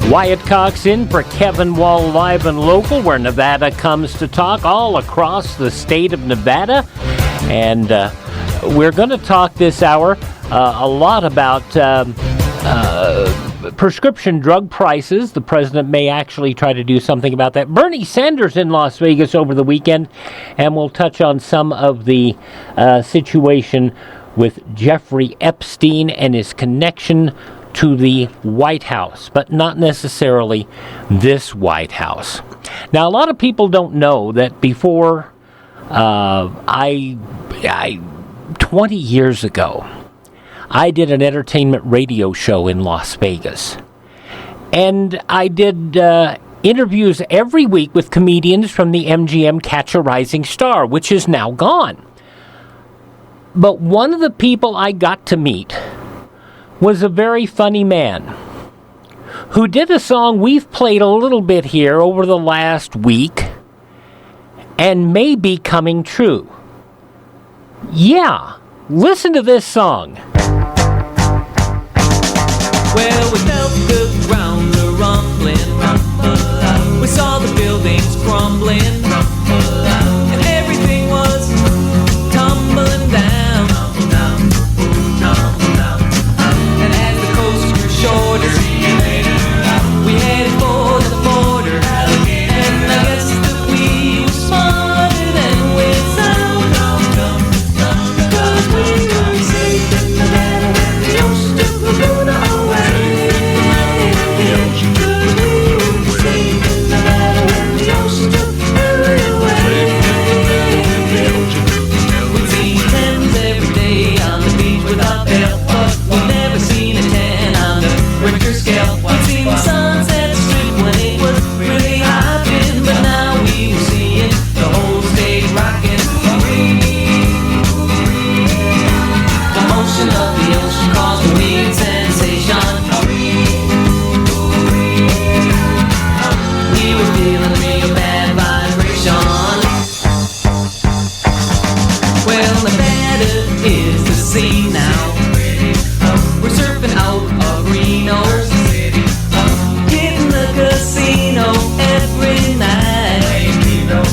Wyatt Cox in for Kevin Wall Live and Local, where Nevada comes to talk all across the state of Nevada. And we're going to talk this hour a lot about prescription drug prices. The president may actually try to do something about that. Bernie Sanders in Las Vegas over the weekend, and we'll touch on some of the situation with Jeffrey Epstein and his connection to the White House, but not necessarily this White House. Now, a lot of people don't know that before 20 years ago, I did an entertainment radio show in Las Vegas. And I did interviews every week with comedians from the MGM Catch a Rising Star, which is now gone. But one of the people I got to meet was a very funny man who did a song we've played a little bit here over the last week and may be coming true. Yeah, listen to this song. Well, we felt the ground rumbling, we saw the buildings crumbling, and everything was tumbling down. And as the coast grew shorter, we headed for the border, and I guess that we were smarter than we sound, 'cause we were safe in Nevada when the ocean took the Luna away. 'Cause we were safe in Nevada when the ocean took the Luna away. We see tens every day on the beach without bail, but we've never seen a 10 on the Richter scale. We've seen the sunset strip when it was really hopping, but now we were seeing the whole state rocking. The motion of the ocean caused a weird sensation. We were feeling a real bad vibration. Well, Nevada is the scene now. We're surfing out of Reno, hitting the casino every night. You know,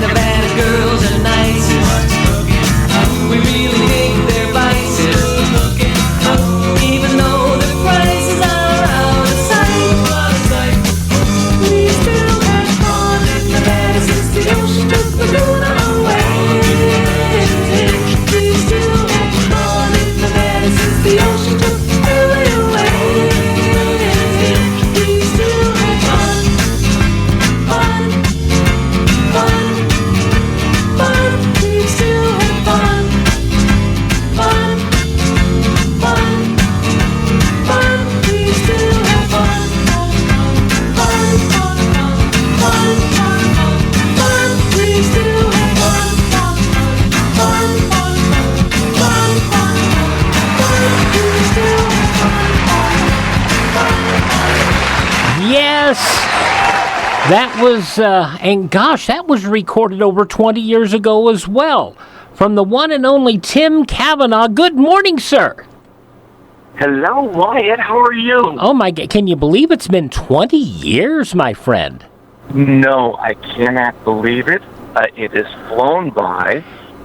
Nevada girls are nice. We really dig their vices, even though the prices are out of sight. We still have fun in Nevada since the ocean took the Luna away. We still have fun in Nevada since the ocean took the Luna away. We still have fun, fun, fun, fun. We still have fun, fun, fun, fun. We still have fun, fun, fun, fun, fun. We still have fun, fun, fun, fun, fun, fun. We still have fun, Yes, that was, and gosh, that was recorded over 20 years ago as well, from the one and only Tim Cavanagh. Good morning, sir. Hello, Wyatt. How are you? Oh my God, can you believe it's been 20 years, my friend? No, I cannot believe it. It has flown by,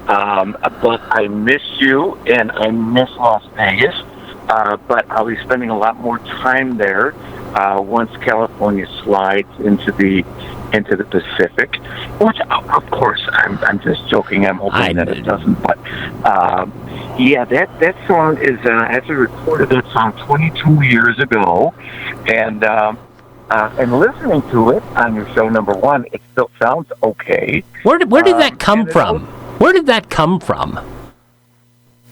but I miss you and I miss Las Vegas. But I'll be spending a lot more time there once California slides into the Pacific. Which, of course, I'm just joking. I'm hoping that it doesn't. But yeah, that song is I actually recorded that song 22 years ago, and listening to it on your show, number one, it still sounds okay. Where did that come from? Where did that come from?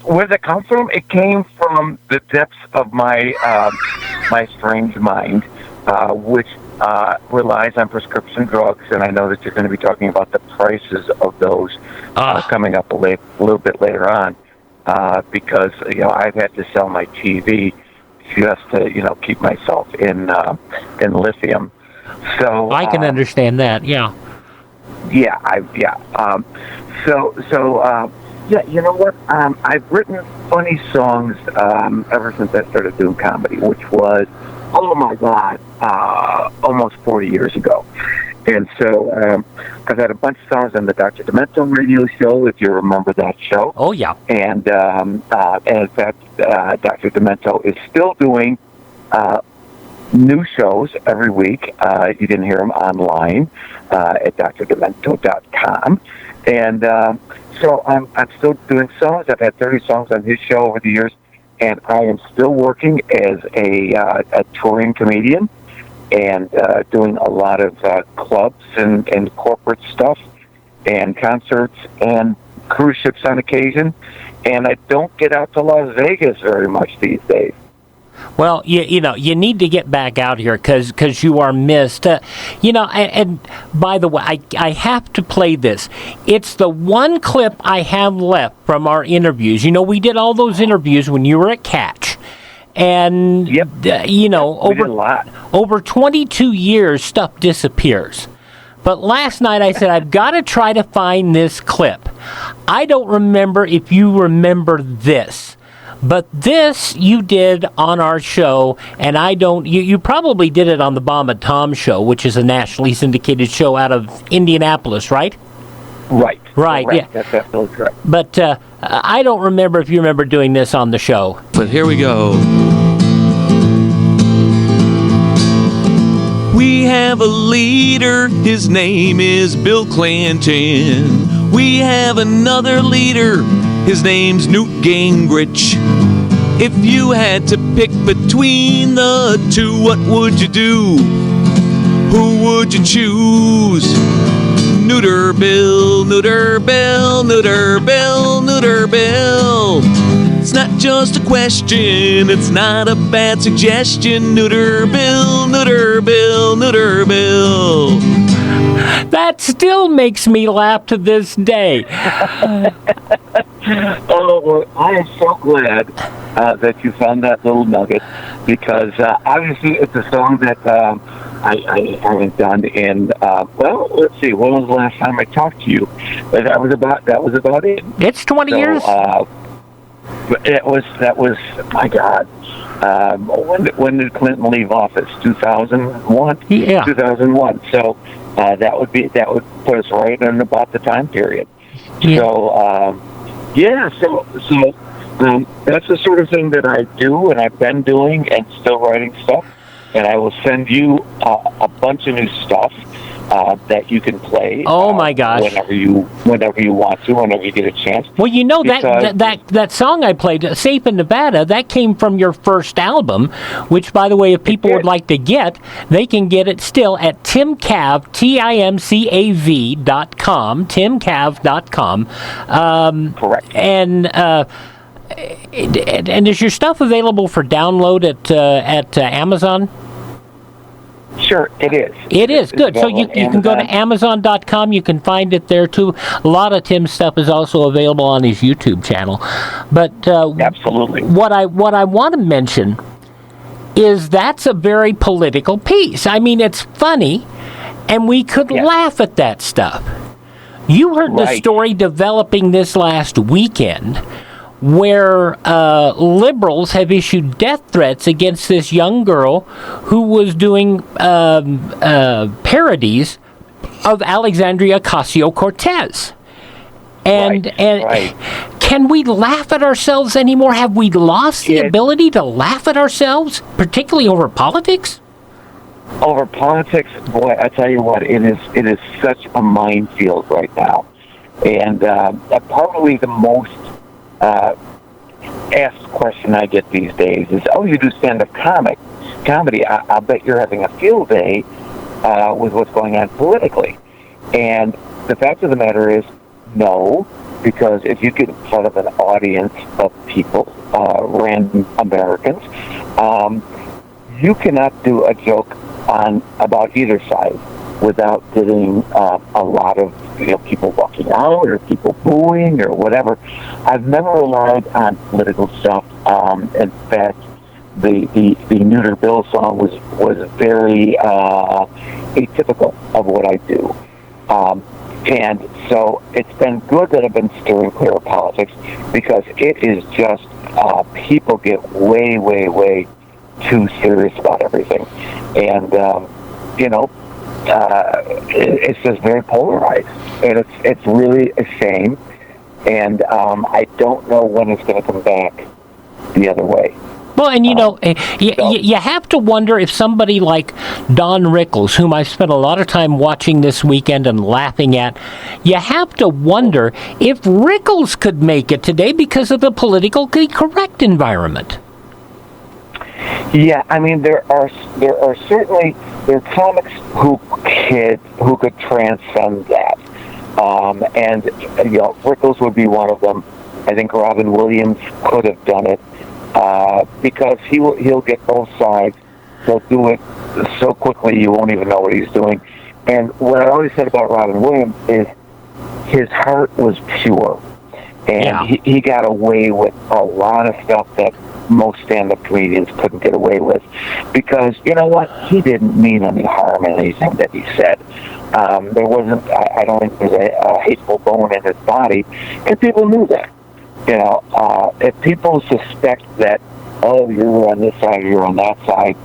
Where did it come from? It came from the depths of my my strange mind, which relies on prescription drugs, and I know that you're going to be talking about the prices of those coming up a little bit later on, because I've had to sell my TV just to keep myself in lithium. So I can understand that. Yeah. Yeah. So Yeah, you know what? I've written funny songs ever since I started doing comedy, which was, oh my God, almost 40 years ago. And so I've had a bunch of songs on the Dr. Demento radio show, if you remember that show. Oh, yeah. And in fact, Dr. Demento is still doing new shows every week. You can hear them online at drdemento.com. And so I'm still doing songs. I've had 30 songs on his show over the years, and I am still working as a touring comedian and doing a lot of clubs and corporate stuff and concerts and cruise ships on occasion. And I don't get out to Las Vegas very much these days. Well, you know, you need to get back out here because you are missed. You know, and by the way, I have to play this. It's the one clip I have left from our interviews. You know, we did all those interviews when you were at Catch. And, you know, over 22 years, stuff disappears. But last night I said, I've got to try to find this clip. I don't remember if you remember this. But this you did on our show, and I don't... You probably did it on the Bomb and Tom show, which is a nationally syndicated show out of Indianapolis, right? Right. Right, yeah. That's absolutely correct. But I don't remember if you remember doing this on the show. But here we go. We have a leader, his name is Bill Clinton. We have another leader, his name's Newt Gingrich. If you had to pick between the two, what would you do? Who would you choose? Neuter Bill, Neuter Bill, Neuter Bill, Neuter Bill. It's not just a question, it's not a bad suggestion. Neuter Bill, Neuter Bill, Neuter Bill. That still makes me laugh to this day. Oh, well, I am so glad that you found that little nugget, because obviously it's a song that I haven't done in, well, let's see, when was the last time I talked to you? That was about it. It's 20 years? That was, my God. When did Clinton leave office? 2001? Yeah. 2001. So that would put us right in about the time period. Yeah. So, so that's the sort of thing that I do, and I've been doing, and still writing stuff. And I will send you a bunch of new stuff that you can play. Oh my gosh! Whenever you want to, whenever you get a chance. Well, you know that song I played, "Safe in Nevada," that came from your first album, which, by the way, if people would like to get, they can get it still at timcav, timcav.com, timcav.com. Correct. And is your stuff available for download at Amazon? Sure, it is. It is, good. So you can go to Amazon.com. You can find it there, too. A lot of Tim's stuff is also available on his YouTube channel. But absolutely. What I want to mention is that's a very political piece. I mean, it's funny, and we could laugh at that stuff. You heard the story developing this last weekend, where liberals have issued death threats against this young girl who was doing parodies of Alexandria Ocasio-Cortez. And can we laugh at ourselves anymore? Have we lost the ability to laugh at ourselves, particularly over politics? Over politics, boy, I tell you what, it is such a minefield right now. And probably the most asked question I get these days is, "Oh, you do stand-up comedy? I bet you're having a field day with what's going on politically." And the fact of the matter is, no, because if you get in front of an audience of people, random Americans, you cannot do a joke about either side without getting a lot of people walking out or people booing or whatever. I've never relied on political stuff. In fact, the Neuter Bill song was very atypical of what I do. And so it's been good that I've been steering clear of politics, because it is just people get way, way, way too serious about everything. And, it's just very polarized. And it's really a shame. And I don't know when it's going to come back the other way. Well, and you have to wonder if somebody like Don Rickles, whom I've spent a lot of time watching this weekend and laughing at, you have to wonder if Rickles could make it today because of the politically correct environment. Yeah, I mean, there are certainly comics who could transcend that, and Rickles would be one of them. I think Robin Williams could have done it. Because he'll get both sides. He'll do it so quickly you won't even know what he's doing. And what I always said about Robin Williams is his heart was pure. And he got away with a lot of stuff that most stand-up comedians couldn't get away with. Because, you know what? He didn't mean any harm in anything that he said. There wasn't, I don't think there was a hateful bone in his body. And people knew that. If people suspect that, oh, you're on this side, you're on that side,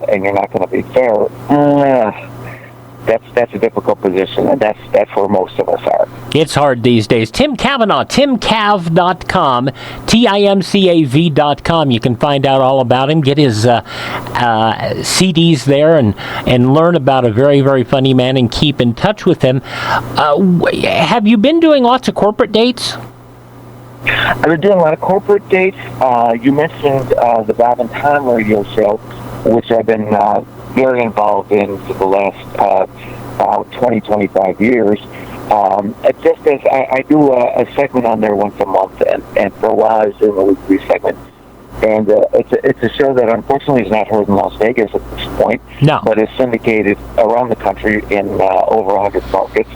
and you're not going to be fair, that's a difficult position, and that's where most of us are. It's hard these days. Tim Cavanagh, timcav.com, timcav.com. You can find out all about him, get his CDs there, and learn about a very, very funny man and keep in touch with him. Have you been doing lots of corporate dates? I've been doing a lot of corporate dates. You mentioned the Bob and Tom radio show, which I've been very involved in for the last 20, 25 years. Just as I do a segment on there once a month, and for a while I was doing a weekly segment. And it's a show that unfortunately is not heard in Las Vegas at this point, but is syndicated around the country in over 100 markets.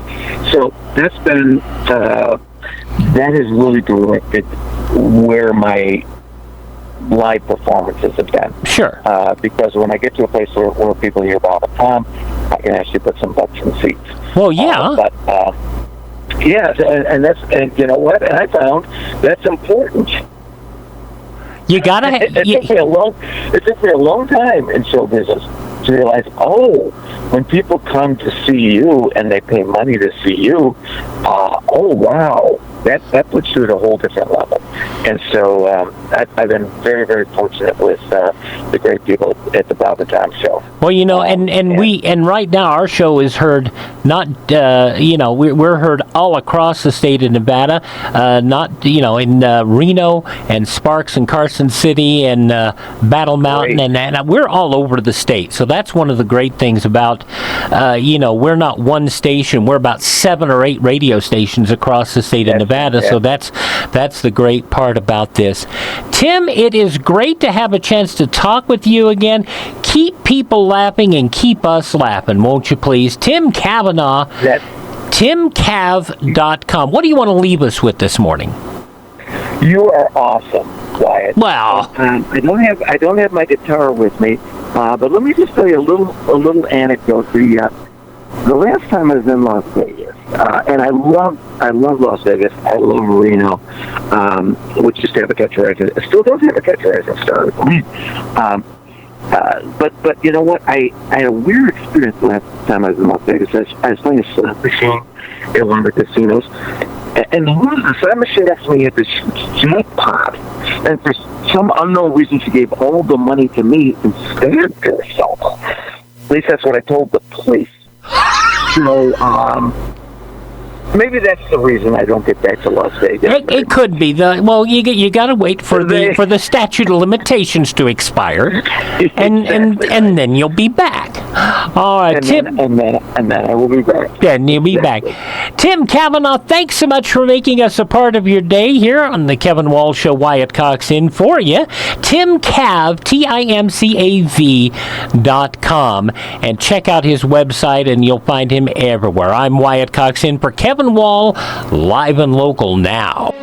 So that's been... that has really directed where my live performances have been. Sure. Because when I get to a place where people hear Bob and Tom, I can actually put some butts in seats. Well, yeah. And you know what? And I found that's important. You gotta. It took me a long time in show business to realize, when people come to see you and they pay money to see you, wow, that puts you at a whole different level. And so I've been very, very fortunate with the great people at the Bob and Tom show. Well, and right now our show is heard we're heard all across the state of Nevada, in Reno and Sparks and Carson City and Battle Mountain, and we're all over the state. So that's one of the great things about, we're not one station. We're about 7 or 8 radio stations across the state of Nevada. Yeah. So that's the great part about this. Tim, it is great to have a chance to talk with you again. Keep people laughing and keep us laughing, won't you please? Tim Cavanagh, timcav.com. What do you want to leave us with this morning? You are awesome, Wyatt. Well, I don't have my guitar with me, but let me just tell you a little anecdote. The last time I was in Las Vegas, and I love Las Vegas. I love Reno, which used to have a catch rising. It still does have a catch rising star. But you know what? I had a weird experience the last time I was in Las Vegas. I was playing a slot machine at one of the casinos, and the slot machine actually had this jackpot. And for some unknown reason, she gave all the money to me instead of herself. At least that's what I told the police. So, maybe that's the reason I don't get back to Las Vegas. It could be. You got to wait for the statute of limitations to expire, and then you'll be back. All right, Tim. And then I will be back. Then you'll be back. Tim Cavanagh, thanks so much for making us a part of your day here on the Kevin Walsh Show. Wyatt Cox in for you. Tim Cav, timcav.com, and check out his website, and you'll find him everywhere. I'm Wyatt Cox in for Kevin Wall, live and local now.